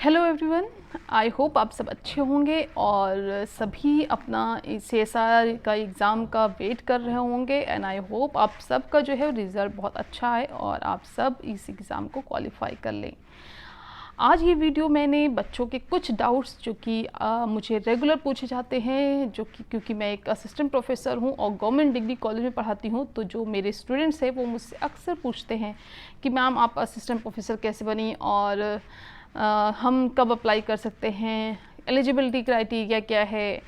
Hello everyone, आई hope आप सब अच्छे होंगे और सभी अपना CSR का एग्ज़ाम का वेट कर रहे होंगे। एंड आई होप आप सब का जो है रिज़ल्ट बहुत अच्छा है और आप सब इस एग्ज़ाम को क्वालिफाई कर लें। आज ये वीडियो मैंने बच्चों के कुछ डाउट्स जो कि मुझे रेगुलर पूछे जाते हैं, जो कि क्योंकि मैं एक असिस्टेंट प्रोफेसर हूँ और गवर्नमेंट डिग्री कॉलेज में पढ़ाती हूँ, तो जो मेरे स्टूडेंट्स हैं वो मुझसे अक्सर पूछते हैं कि मैम आप असिस्टेंट प्रोफेसर कैसे बनी और हम कब अप्लाई कर सकते हैं, एलिजिबिलिटी क्राइटेरिया क्या है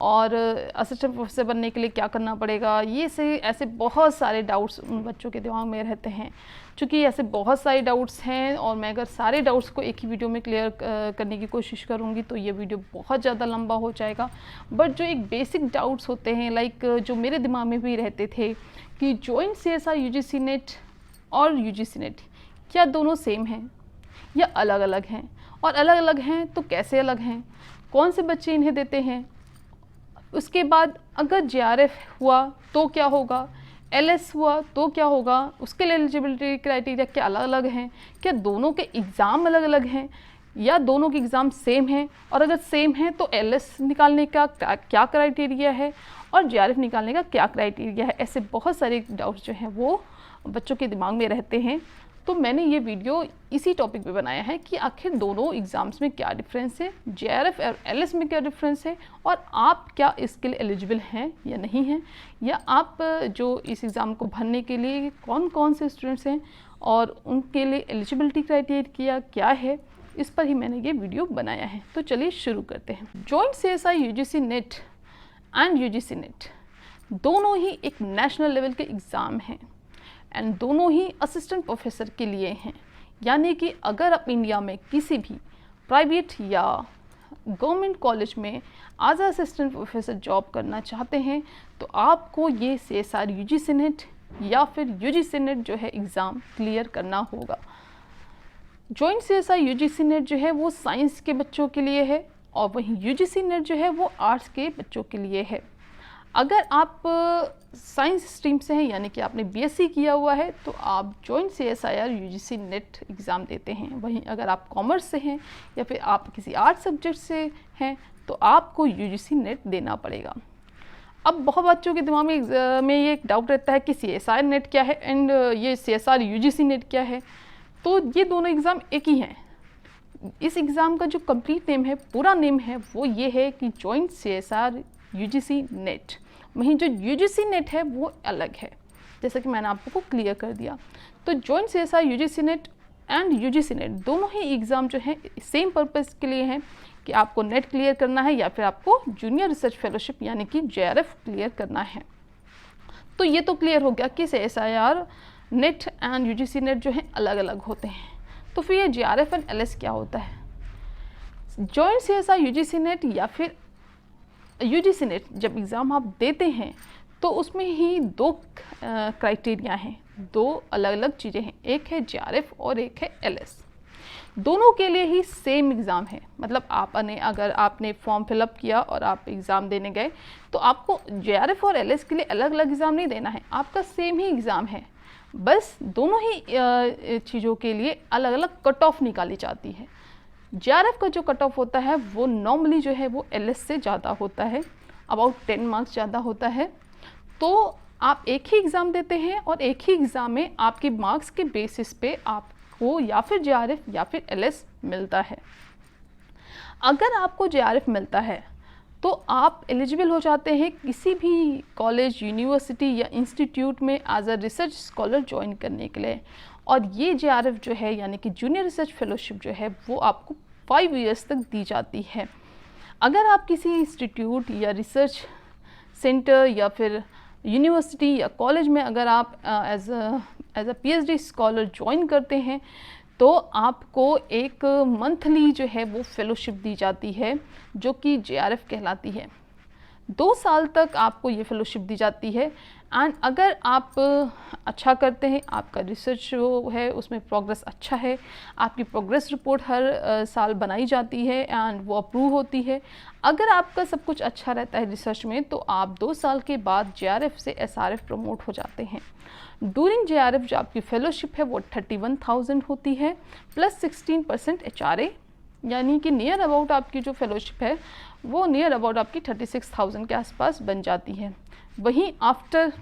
और असिस्टेंट प्रोफेसर बनने के लिए क्या करना पड़ेगा। ये से ऐसे बहुत सारे डाउट्स उन बच्चों के दिमाग में रहते हैं। चूँकि ऐसे बहुत सारे डाउट्स हैं और मैं अगर सारे डाउट्स को एक ही वीडियो में क्लियर करने की कोशिश करूँगी तो ये वीडियो बहुत ज़्यादा लंबा हो जाएगा। बट जो एक बेसिक डाउट्स होते हैं, लाइक जो मेरे दिमाग में भी रहते थे कि जॉइंट CSR UGC नेट और UGC नेट क्या दोनों सेम हैं या अलग अलग हैं, और अलग अलग हैं तो कैसे अलग हैं, कौन से बच्चे इन्हें देते हैं, उसके बाद अगर JRF हुआ तो क्या होगा, LS हुआ तो क्या होगा, उसके लिए एलिजिबिलिटी क्राइटेरिया क्या अलग अलग हैं, क्या दोनों के एग्ज़ाम अलग अलग हैं या दोनों के एग्ज़ाम सेम हैं, और अगर सेम हैं तो LS निकालने का क्या क्राइटेरिया है और JRF निकालने का क्या क्राइटेरिया है। ऐसे बहुत सारे डाउट्स जो हैं वो बच्चों के दिमाग में रहते हैं। तो मैंने ये वीडियो इसी टॉपिक पे बनाया है कि आखिर दोनों एग्ज़ाम्स में क्या डिफरेंस है, JRF और LS में क्या डिफरेंस है, और आप क्या इसके लिए एलिजिबल हैं या नहीं हैं, या आप जो इस एग्ज़ाम को भरने के लिए कौन कौन से स्टूडेंट्स हैं और उनके लिए एलिजिबिलिटी क्राइटेरिया क्या है, इस पर ही मैंने ये वीडियो बनाया है। तो चलिए शुरू करते हैं। Joint CSR UGC net and UGC net दोनों ही एक नेशनल लेवल के एग्ज़ाम हैं एंड दोनों ही असिस्टेंट प्रोफेसर के लिए हैं। यानी कि अगर आप इंडिया में किसी भी प्राइवेट या गवर्नमेंट कॉलेज में एज असिस्टेंट प्रोफेसर जॉब करना चाहते हैं तो आपको ये CSR UGC नेट या फिर UGC नेट जो है एग्ज़ाम क्लियर करना होगा। जॉइंट CSR UGC नेट जो है वो साइंस के बच्चों के लिए है और वहीं UGC नेट जो है वो आर्ट्स के बच्चों के लिए है। अगर आप साइंस स्ट्रीम से हैं यानी कि आपने BSc किया हुआ है तो आप joint CSIR UGC net exam देते हैं। वहीं अगर आप कॉमर्स से हैं या फिर आप किसी आर्ट सब्जेक्ट से हैं तो आपको UGC नेट देना पड़ेगा। अब बहुत बच्चों के दिमाग में ये एक डाउट रहता है कि CSIR नेट क्या है एंड ये CSR UGC नेट क्या है। तो ये दोनों एग्ज़ाम एक ही हैं। इस एग्ज़ाम का जो कंप्लीट नेम है, पूरा नेम है, वो ये है कि जॉइंट CSR UGC नेट। वहीं जो UGC नेट है वो अलग है, जैसा कि मैंने आपको क्लियर कर दिया। तो joint CSR UGC net and UGC net दोनों ही एग्ज़ाम जो हैं सेम पर्पज़ के लिए हैं कि आपको नेट क्लियर करना है या फिर आपको जूनियर रिसर्च फेलोशिप यानी कि JRF क्लियर करना है। तो ये तो क्लियर हो गया कि CSIR net and UGC net जो है अलग अलग होते हैं। तो फिर ये JRF एंड LS क्या होता है? जॉइंट CSR UGC नेट या फिर UGC नेट जब एग्ज़ाम आप देते हैं तो उसमें ही दो क्राइटेरिया हैं, दो अलग अलग चीज़ें हैं, एक है JRF और एक है LS। दोनों के लिए ही सेम एग्ज़ाम है। मतलब अगर आपने फॉर्म फिलअप किया और आप एग्ज़ाम देने गए तो आपको JRF और LS के लिए अलग अलग एग्ज़ाम नहीं देना है, आपका सेम ही एग्ज़ाम है। बस दोनों ही चीज़ों के लिए अलग अलग कट ऑफ निकाली जाती है। JRF का जो कट ऑफ होता है वो नॉर्मली जो है वो LS से ज़्यादा होता है, अबाउट 10 मार्क्स ज़्यादा होता है। तो आप एक ही एग्ज़ाम देते हैं और एक ही एग्ज़ाम में आपके मार्क्स के बेसिस पे आपको या फिर JRF या फिर LS मिलता है। अगर आपको JRF मिलता है तो आप एलिजिबल हो जाते हैं किसी भी कॉलेज, यूनिवर्सिटी या इंस्टीट्यूट में as a research scholar join करने के लिए। और ये JRF जो है यानी कि जूनियर रिसर्च फेलोशिप जो है वो आपको 5 इयर्स तक दी जाती है। अगर आप किसी इंस्टीट्यूट या रिसर्च सेंटर या फिर यूनिवर्सिटी या कॉलेज में अगर आप as a PhD scholar join करते हैं तो आपको एक मंथली जो है वो फेलोशिप दी जाती है जो कि JRF कहलाती है। 2 साल तक आपको ये फेलोशिप दी जाती है। एंड अगर आप अच्छा करते हैं, आपका रिसर्च जो है उसमें प्रोग्रेस अच्छा है, आपकी प्रोग्रेस रिपोर्ट हर साल बनाई जाती है एंड वो अप्रूव होती है। अगर आपका सब कुछ अच्छा रहता है रिसर्च में तो आप 2 साल के बाद JRF से SRF प्रमोट हो जाते हैं। ड्यूरिंग JRF जो आपकी फेलोशिप है वो 31,000 होती है प्लस 16% HRA यानी कि नियर अबाउट आपकी जो फेलोशिप है वो नियर अबाउट आपकी 36,000 के आसपास बन जाती है। वहीं आफ्टर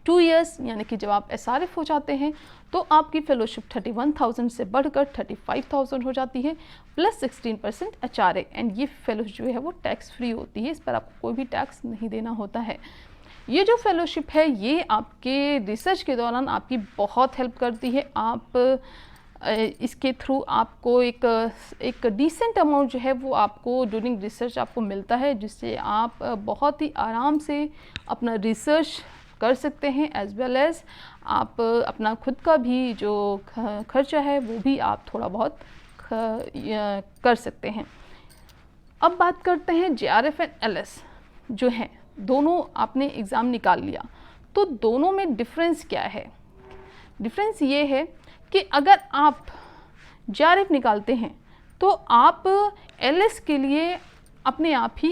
2 इयर्स यानी कि जब आप SRF हो जाते हैं तो आपकी फेलोशिप 31,000 से बढ़कर 35,000 हो जाती है प्लस 16% HRA। एंड ये फेलोशिप जो है वो टैक्स फ्री होती है, इस पर आपको कोई भी टैक्स नहीं देना होता है। ये जो फेलोशिप है ये आपके रिसर्च के दौरान आपकी बहुत हेल्प करती है। आप इसके थ्रू आपको एक डिसेंट अमाउंट जो है वो आपको ड्यूरिंग रिसर्च आपको मिलता है, जिससे आप बहुत ही आराम से अपना रिसर्च कर सकते हैं, एज वेल एज आप अपना खुद का भी जो खर्चा है वो भी आप थोड़ा बहुत कर सकते हैं। अब बात करते हैं JRF एंड LS जो है, दोनों आपने एग्ज़ाम निकाल लिया तो दोनों में डिफरेंस क्या है? डिफरेंस ये है कि अगर आप JRF निकालते हैं तो आप LS के लिए अपने आप ही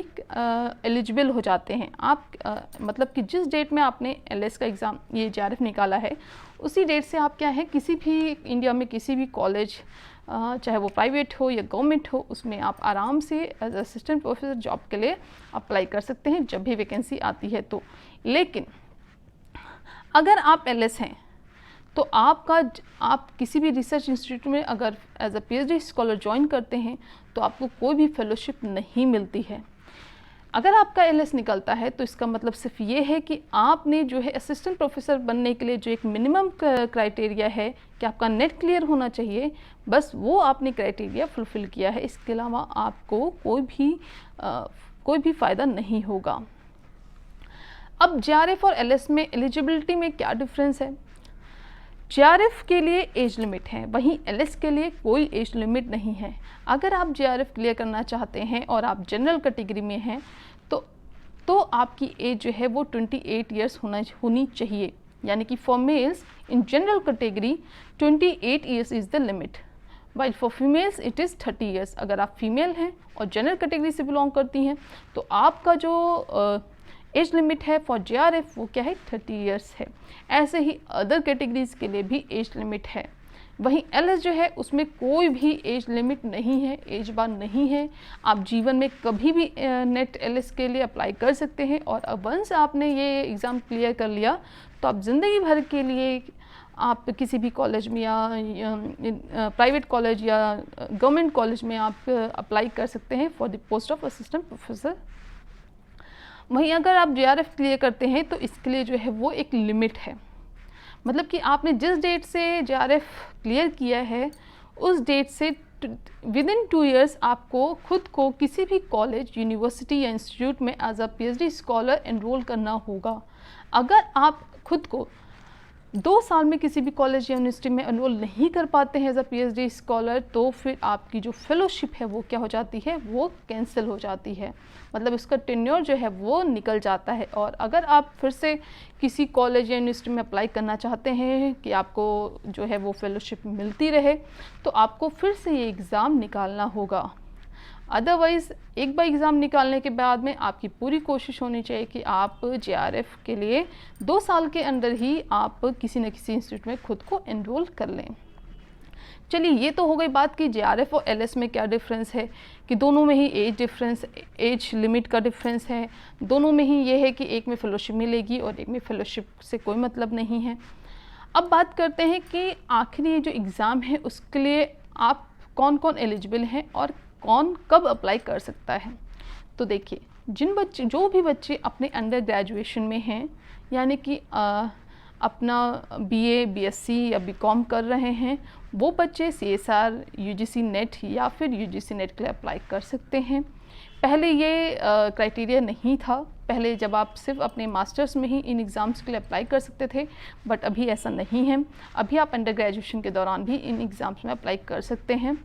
एलिजिबल हो जाते हैं। आप मतलब कि जिस डेट में आपने LS का एग्ज़ाम ये JRF निकाला है उसी डेट से आप क्या है किसी भी इंडिया में किसी भी कॉलेज चाहे वो प्राइवेट हो या गवर्नमेंट हो उसमें आप आराम से एज असिस्टेंट प्रोफेसर जॉब के लिए अप्लाई कर सकते हैं जब भी वैकेंसी आती है तो। लेकिन अगर आप LS हैं तो आप किसी भी रिसर्च इंस्टीट्यूट में अगर as a PhD scholar join करते हैं तो आपको कोई भी फेलोशिप नहीं मिलती है। अगर आपका LS निकलता है तो इसका मतलब सिर्फ ये है कि आपने जो है असिस्टेंट प्रोफेसर बनने के लिए जो एक मिनिमम क्राइटेरिया है कि आपका नेट क्लियर होना चाहिए, बस वो आपने क्राइटेरिया फुलफ़िल किया है। इसके अलावा आपको कोई भी फ़ायदा नहीं होगा। अब JRF और LS में एलिजिबिलिटी में क्या डिफरेंस है? JRF के लिए एज लिमिट है, वहीं LS के लिए कोई एज लिमिट नहीं है। अगर आप JRF क्लियर करना चाहते हैं और आप जनरल कैटेगरी में हैं तो आपकी एज जो है वो 28 इयर्स होनी चाहिए। यानी कि for males in general category 28 years is the limit, while for females it is 30 years. अगर आप फीमेल हैं और जनरल कैटेगरी से बिलोंग करती हैं तो आपका जो एज लिमिट है फॉर JRF वो क्या है 30 इयर्स है। ऐसे ही अदर कैटेगरीज के लिए भी एज लिमिट है। वहीं LS जो है उसमें कोई भी एज लिमिट नहीं है, एज बार नहीं है। आप जीवन में कभी भी नेट LS के लिए अप्लाई कर सकते हैं और अब वंस आपने ये एग्ज़ाम क्लियर कर लिया तो आप ज़िंदगी भर के लिए आप किसी भी कॉलेज में या प्राइवेट कॉलेज या गवर्नमेंट कॉलेज में आप अप्लाई कर सकते हैं for the post of assistant professor. वहीं अगर आप JRF क्लियर करते हैं तो इसके लिए जो है वो एक लिमिट है, मतलब कि आपने जिस डेट से JRF क्लियर किया है उस डेट से विदिन 2 इयर्स आपको खुद को किसी भी कॉलेज, यूनिवर्सिटी या इंस्टीट्यूट में as a PhD scholar enrol करना होगा। अगर आप खुद को 2 साल में किसी भी कॉलेज या यूनिवर्सिटी में एनरोल नहीं कर पाते हैं एज अ PhD स्कॉलर तो फिर आपकी जो फेलोशिप है वो क्या हो जाती है, वो कैंसिल हो जाती है, मतलब उसका टेन्योर जो है वो निकल जाता है। और अगर आप फिर से किसी कॉलेज या यूनिवर्सिटी में अप्लाई करना चाहते हैं कि आपको जो है वो फेलोशिप मिलती रहे तो आपको फिर से ये एग्ज़ाम निकालना होगा। अदरवाइज़ एक बार एग्ज़ाम निकालने के बाद में आपकी पूरी कोशिश होनी चाहिए कि आप JRF के लिए 2 साल के अंदर ही आप किसी न किसी इंस्टीट्यूट में खुद को एनरोल कर लें। चलिए ये तो हो गई बात कि JRF और LS में क्या डिफरेंस है, कि दोनों में ही एज लिमिट का डिफरेंस है। दोनों में ही ये है कि एक में फेलोशिप मिलेगी और एक में फेलोशिप से कोई मतलब नहीं है। अब बात करते हैं कि आखिर ये जो एग्ज़ाम है उसके लिए आप कौन कौन एलिजिबल हैं और कौन कब अप्लाई कर सकता है। तो देखिए, जो भी बच्चे अपने अंडर ग्रेजुएशन में हैं, यानी कि अपना BA, BSc या BCom कर रहे हैं, वो बच्चे CSR, UGC नेट या फिर UGC नेट के लिए अप्लाई कर सकते हैं। पहले ये क्राइटेरिया नहीं था, पहले जब आप सिर्फ अपने मास्टर्स में ही इन एग्ज़ाम्स के लिए अप्लाई कर सकते थे, बट अभी ऐसा नहीं है। अभी आप अंडर ग्रेजुएशन के दौरान भी इन एग्ज़ाम्स में अप्लाई कर सकते हैं।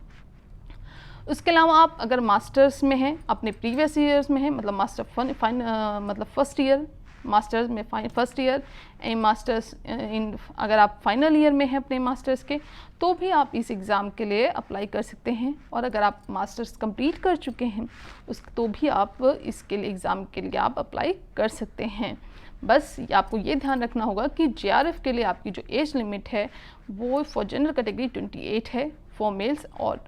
उसके अलावा आप अगर मास्टर्स में हैं, अपने प्रीवियस ईयर्स में हैं, मतलब फर्स्ट ईयर मास्टर्स में फर्स्ट ईयर मास्टर्स इन अगर आप फाइनल ईयर में हैं अपने मास्टर्स के, तो भी आप इस एग्ज़ाम के लिए अप्लाई कर सकते हैं। और अगर आप मास्टर्स कंप्लीट कर चुके हैं तो भी आप इसके लिए एग्ज़ाम के लिए आप अप्लाई कर सकते हैं। बस आपको ये ध्यान रखना होगा कि JRF के लिए आपकी जो एज लिमिट है वो फॉर जनरल कैटेगरी 28 है, फॉर मेल्स और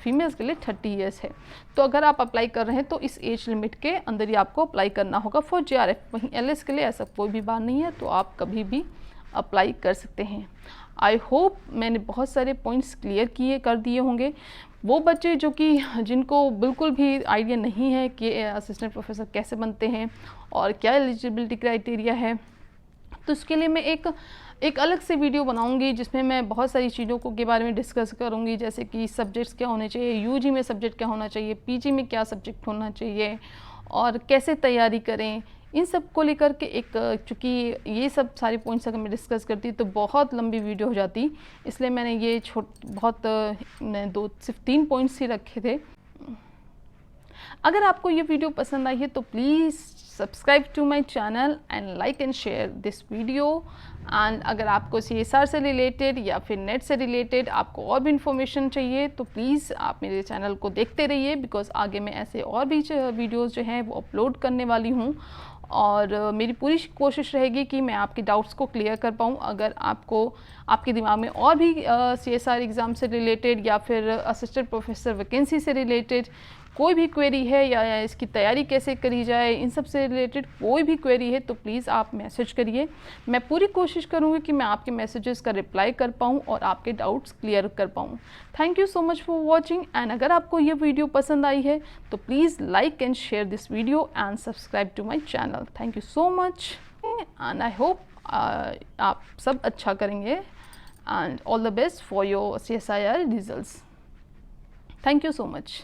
फीमेल्स के लिए 30 ईयर्स है। तो अगर आप अप्लाई कर रहे हैं तो इस एज लिमिट के अंदर ही आपको अप्लाई करना होगा फॉर JRF। वहीं LS के लिए ऐसा कोई भी बात नहीं है, तो आप कभी भी अप्लाई कर सकते हैं। आई होप मैंने बहुत सारे पॉइंट्स क्लियर कर दिए होंगे। वो बच्चे जो कि जिनको बिल्कुल भी आइडिया नहीं है कि असिस्टेंट प्रोफेसर कैसे बनते हैं और क्या एलिजिबिलिटी क्राइटेरिया है, तो उसके लिए मैं एक अलग से वीडियो बनाऊंगी जिसमें मैं बहुत सारी चीज़ों को के बारे में डिस्कस करूंगी, जैसे कि सब्जेक्ट्स क्या होने चाहिए, UG में सब्जेक्ट क्या होना चाहिए, PG में क्या सब्जेक्ट होना चाहिए और कैसे तैयारी करें। इन सब को लेकर के चूँकि ये सब सारे पॉइंट्स अगर मैं डिस्कस करती तो बहुत लंबी वीडियो हो जाती, इसलिए मैंने ये सिर्फ 3 पॉइंट्स ही रखे थे। अगर आपको ये वीडियो पसंद आई है तो please subscribe to my channel and like and share this video. And अगर आपको CSR से रिलेटेड या फिर नेट से रिलेटेड आपको और भी इन्फॉर्मेशन चाहिए तो प्लीज़ आप मेरे चैनल को देखते रहिए, बिकॉज़ आगे मैं ऐसे और भी वीडियोज़ जो हैं वो अपलोड करने वाली हूँ और मेरी पूरी कोशिश रहेगी कि मैं आपके डाउट्स को क्लियर कर पाऊँ। अगर आपके दिमाग में और भी CSR एग्ज़ाम से रिलेटेड या फिर असिस्टेंट प्रोफेसर वैकेंसी से रिलेटेड कोई भी क्वेरी है या इसकी तैयारी कैसे करी जाए, इन सब से रिलेटेड कोई भी क्वेरी है तो प्लीज़ आप मैसेज करिए। मैं पूरी कोशिश करूँगी कि मैं आपके मैसेजेस का रिप्लाई कर पाऊँ और आपके डाउट्स क्लियर कर पाऊँ। Thank you so much for watching. And अगर आपको ये वीडियो पसंद आई है तो please like and share this video and subscribe to my channel. Thank you so much and I hope आप सब अच्छा करेंगे and all the best for your CSIR results. Thank you so much.